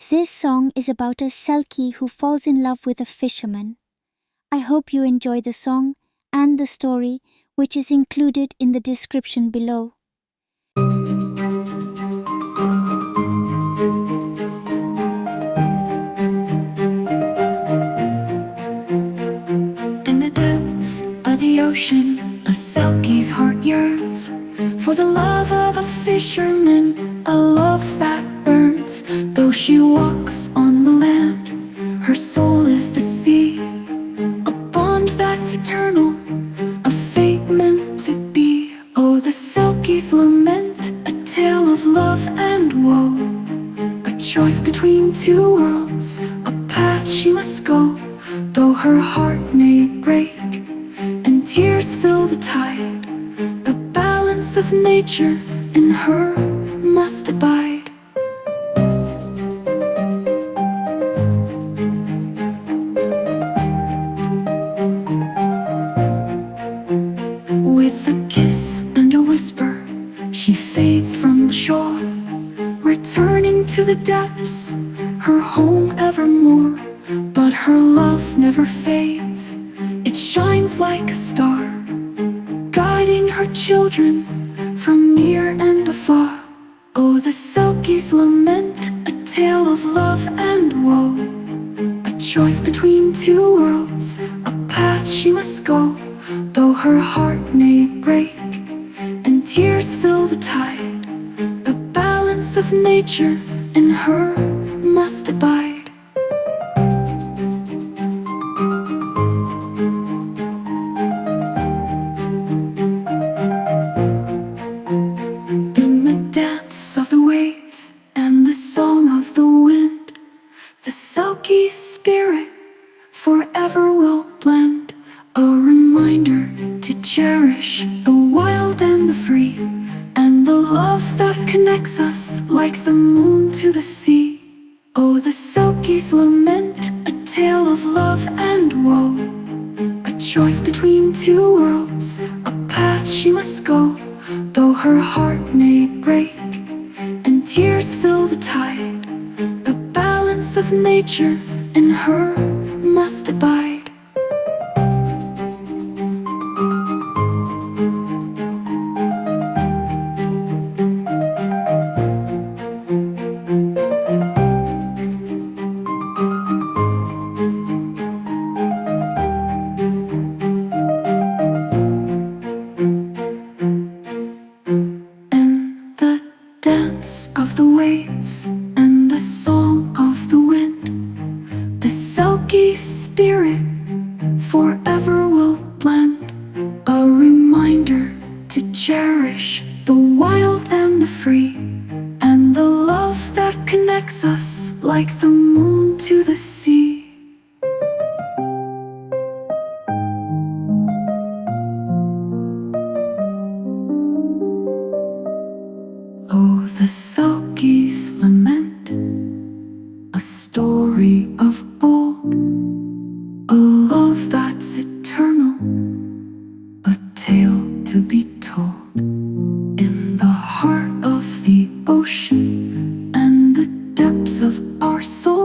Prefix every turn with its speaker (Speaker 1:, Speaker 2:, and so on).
Speaker 1: This song is about a Selkie who falls in love with a fisherman. I hope you enjoy the song and the story, which is included in the description below.
Speaker 2: In the depths of the ocean, a Selkie's heart yearns for the love of a fisherman, a love that burns. Though she walks on the land, her soul is the sea, a bond that's eternal, a fate meant to be. Oh, the Selkie's lament, a tale of love and woe, a choice between two worlds, a path she must go. Though her heart may break and tears fill the tide, the balance of nature in her must abide. With a kiss and a whisper, she fades from the shore, returning to the depths, her home evermore. But her love never fades, it shines like a star, guiding her children from near and afar. Oh, the Selkie's lament, a tale of love and woe, a choice between two worlds, a path she must go. Though her heart may break and tears fill the tide, the balance of nature in her must abide. Of the waves and the song of the wind, the Selkie spirit forever will blend, a reminder to cherish the wild and the free, and the love that connects us like the moon to the sea. Oh, the Selkie's lament, a tale of love and woe, a choice between two worlds, a path she must go. Though her heart may break and tears fill the tide, the balance of nature in her must abide. Of the waves and the song of the wind, the Selkie spirit forever will blend, a reminder to cherish the wild and the free, and the love that connects us like the moon to the sea. Oh, the Selkie's lament, a story of old, a love that's eternal, a tale to be told in the heart of the ocean and the depths of our soul.